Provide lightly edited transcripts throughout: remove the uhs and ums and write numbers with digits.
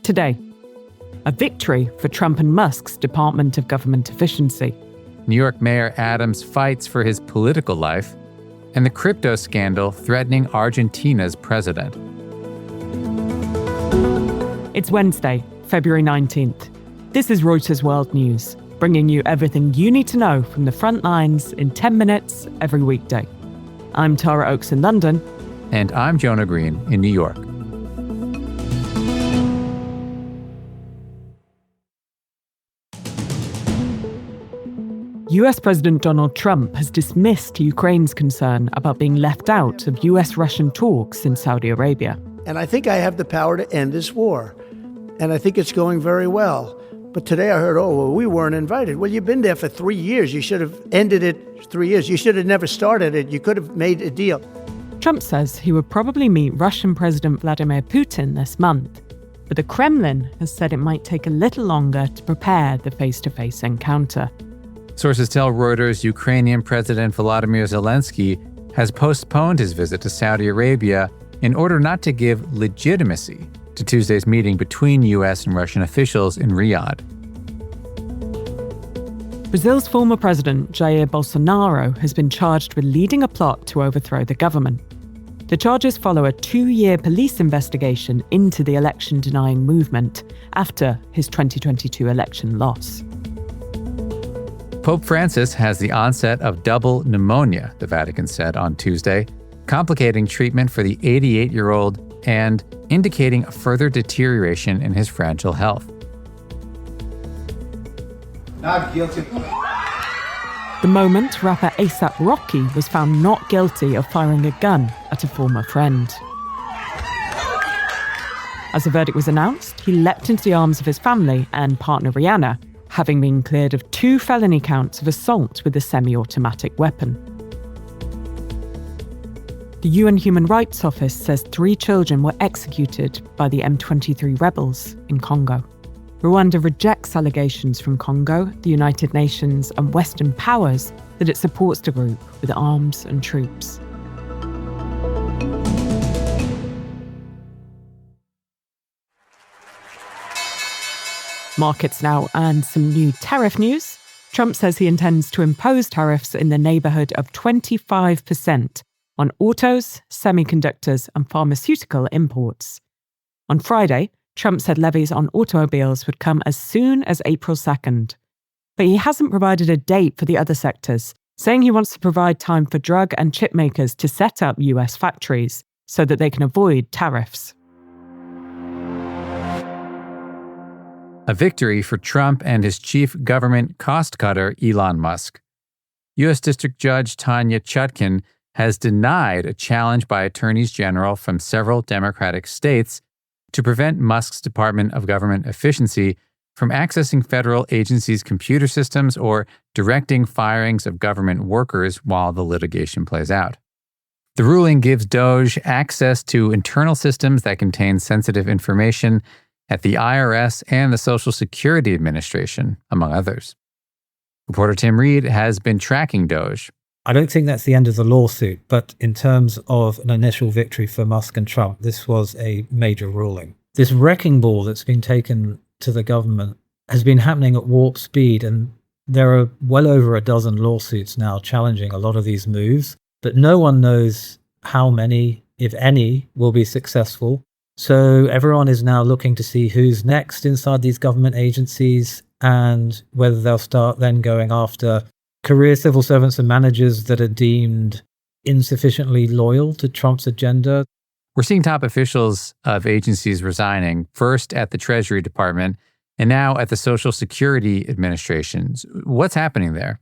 Today, a victory for Trump and Musk's Department of Government Efficiency. New York Mayor Adams fights for his political life, and the crypto scandal threatening Argentina's president. It's Wednesday, February 19th. This is Reuters World News, bringing you everything you need to know from the front lines in 10 minutes every weekday. I'm Tara Oakes in London. And I'm Jonah Green in New York. US President Donald Trump has dismissed Ukraine's concern about being left out of US-Russian talks in Saudi Arabia. And I think I have the power to end this war. And I think it's going very well. But today I heard, we weren't invited. Well, you've been there for 3 years. You should have ended it 3 years. You should have never started it. You could have made a deal. Trump says he would probably meet Russian President Vladimir Putin this month. But the Kremlin has said it might take a little longer to prepare the face-to-face encounter. Sources tell Reuters Ukrainian President Volodymyr Zelensky has postponed his visit to Saudi Arabia in order not to give legitimacy to Tuesday's meeting between US and Russian officials in Riyadh. Brazil's former president, Jair Bolsonaro, has been charged with leading a plot to overthrow the government. The charges follow a 2-year police investigation into the election-denying movement after his 2022 election loss. Pope Francis has the onset of double pneumonia, the Vatican said on Tuesday, complicating treatment for the 88-year-old and indicating a further deterioration in his fragile health. Not guilty. The moment rapper A$AP Rocky was found not guilty of firing a gun at a former friend. As the verdict was announced, he leapt into the arms of his family and partner Rihanna, having been cleared of 2 felony counts of assault with a semi-automatic weapon. The UN Human Rights Office says 3 children were executed by the M23 rebels in Congo. Rwanda rejects allegations from Congo, the United Nations, and Western powers that it supports the group with arms and troops. Markets now and some new tariff news. Trump says he intends to impose tariffs in the neighbourhood of 25% on autos, semiconductors, and pharmaceutical imports. On Friday, Trump said levies on automobiles would come as soon as April 2nd. But he hasn't provided a date for the other sectors, saying he wants to provide time for drug and chip makers to set up US factories so that they can avoid tariffs. A victory for Trump and his chief government cost cutter, Elon Musk. U.S. District Judge Tanya Chutkan has denied a challenge by attorneys general from several Democratic states to prevent Musk's Department of Government Efficiency from accessing federal agencies' computer systems or directing firings of government workers while the litigation plays out. The ruling gives DOGE access to internal systems that contain sensitive information at the IRS and the Social Security Administration, among others. Reporter Tim Reed has been tracking DOGE. I don't think that's the end of the lawsuit, but in terms of an initial victory for Musk and Trump, this was a major ruling. This wrecking ball that's been taken to the government has been happening at warp speed, and there are well over a dozen lawsuits now challenging a lot of these moves, but no one knows how many, if any, will be successful. So everyone is now looking to see who's next inside these government agencies and whether they'll start then going after career civil servants and managers that are deemed insufficiently loyal to Trump's agenda. We're seeing top officials of agencies resigning, first at the Treasury Department and now at the Social Security Administration. What's happening there?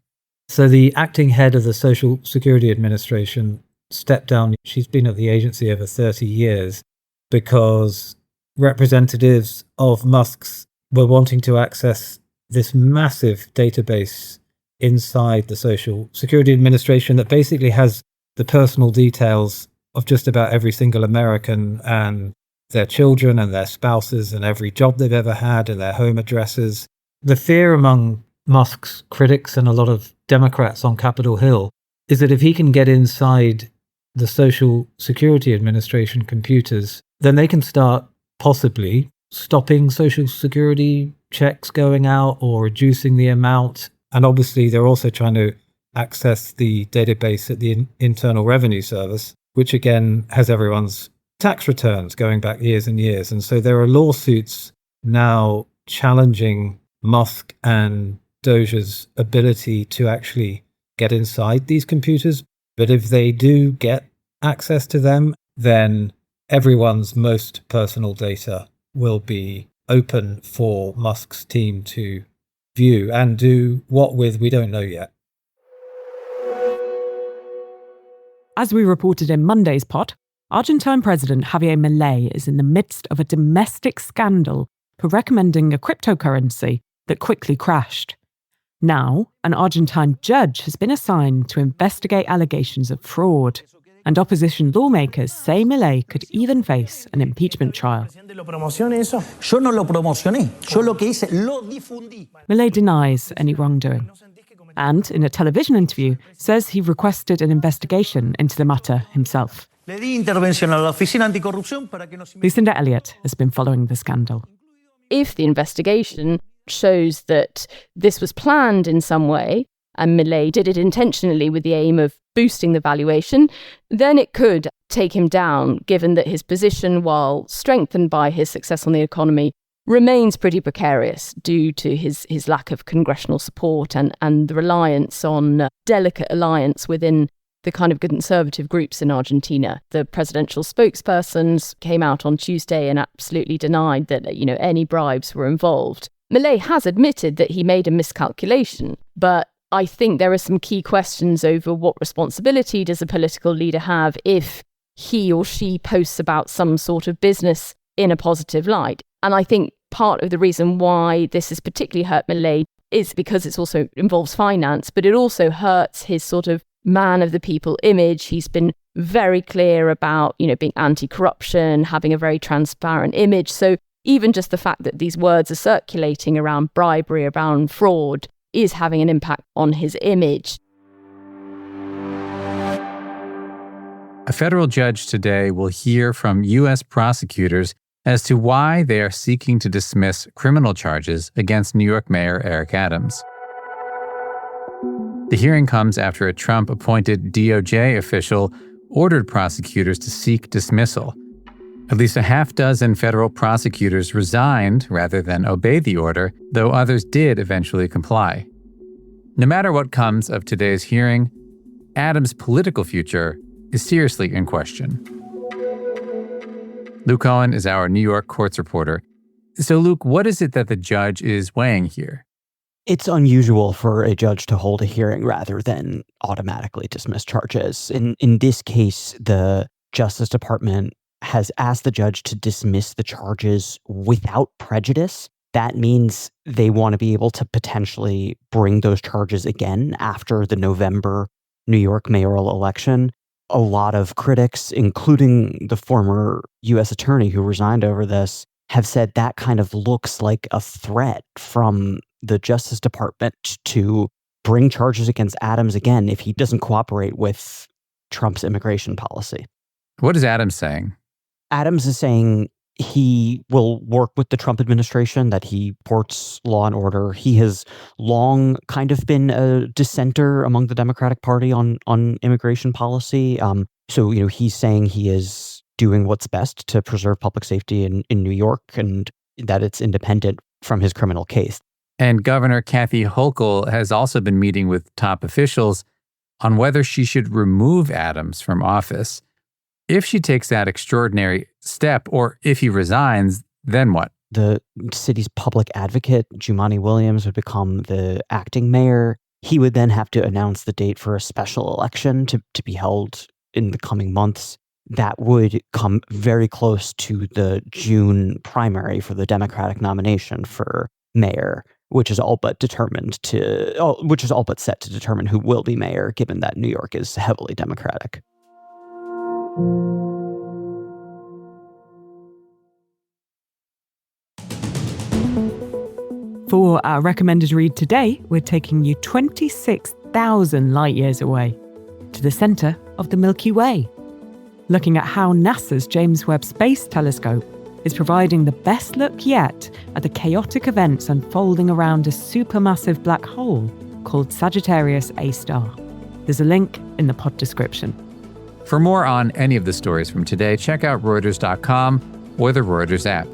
So the acting head of the Social Security Administration stepped down. She's been at the agency over 30 years. Because representatives of Musk's were wanting to access this massive database inside the Social Security Administration that basically has the personal details of just about every single American and their children and their spouses and every job they've ever had and their home addresses. The fear among Musk's critics and a lot of Democrats on Capitol Hill is that if he can get inside the Social Security Administration computers, then they can start possibly stopping social security checks going out or reducing the amount. And obviously, they're also trying to access the database at the Internal Revenue Service, which again has everyone's tax returns going back years and years. And so there are lawsuits now challenging Musk and DOGE's ability to actually get inside these computers. But if they do get access to them, then everyone's most personal data will be open for Musk's team to view and do what with, we don't know yet. As we reported in Monday's pod, Argentine President Javier Milei is in the midst of a domestic scandal for recommending a cryptocurrency that quickly crashed. Now, an Argentine judge has been assigned to investigate allegations of fraud, and opposition lawmakers say Milei could even face an impeachment trial. Milei denies any wrongdoing, and in a television interview says he requested an investigation into the matter himself. Lucinda Elliott has been following the scandal. If the investigation shows that this was planned in some way, and Milei did it intentionally with the aim of boosting the valuation, then it could take him down, given that his position, while strengthened by his success on the economy, remains pretty precarious due to his lack of congressional support and the reliance on delicate alliance within the kind of conservative groups in Argentina. The presidential spokespersons came out on Tuesday and absolutely denied that, any bribes were involved. Milei has admitted that he made a miscalculation, but I think there are some key questions over what responsibility does a political leader have if he or she posts about some sort of business in a positive light. And I think part of the reason why this has particularly hurt Milei is because it also involves finance, but it also hurts his sort of man of the people image. He's been very clear about, being anti-corruption, having a very transparent image. So even just the fact that these words are circulating around bribery, around fraud, is having an impact on his image. A federal judge today will hear from U.S. prosecutors as to why they are seeking to dismiss criminal charges against New York Mayor Eric Adams. The hearing comes after a Trump-appointed DOJ official ordered prosecutors to seek dismissal. At least a half dozen federal prosecutors resigned rather than obey the order, though others did eventually comply. No matter what comes of today's hearing, Adams' political future is seriously in question. Luke Cohen is our New York courts reporter. So, Luke, what is it that the judge is weighing here? It's unusual for a judge to hold a hearing rather than automatically dismiss charges. In this case, the Justice Department has asked the judge to dismiss the charges without prejudice. That means they want to be able to potentially bring those charges again after the November New York mayoral election. A lot of critics, including the former U.S. attorney who resigned over this, have said that kind of looks like a threat from the Justice Department to bring charges against Adams again if he doesn't cooperate with Trump's immigration policy. What is Adams saying? Adams is saying he will work with the Trump administration, that he supports law and order. He has long kind of been a dissenter among the Democratic Party on immigration policy. So he's saying he is doing what's best to preserve public safety in New York and that it's independent from his criminal case. And Governor Kathy Hochul has also been meeting with top officials on whether she should remove Adams from office. If she takes that extraordinary step, or if he resigns, then what? The city's public advocate, Jumaane Williams, would become the acting mayor. He would then have to announce the date for a special election to be held in the coming months. That would come very close to the June primary for the Democratic nomination for mayor, which is all but set to determine who will be mayor, given that New York is heavily Democratic. For our recommended read today, we're taking you 26,000 light years away to the center of the Milky Way, looking at how NASA's James Webb Space Telescope is providing the best look yet at the chaotic events unfolding around a supermassive black hole called Sagittarius A*. There's a link in the pod description. For more on any of the stories from today, check out Reuters.com or the Reuters app.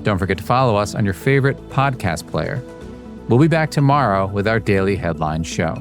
Don't forget to follow us on your favorite podcast player. We'll be back tomorrow with our daily headline show.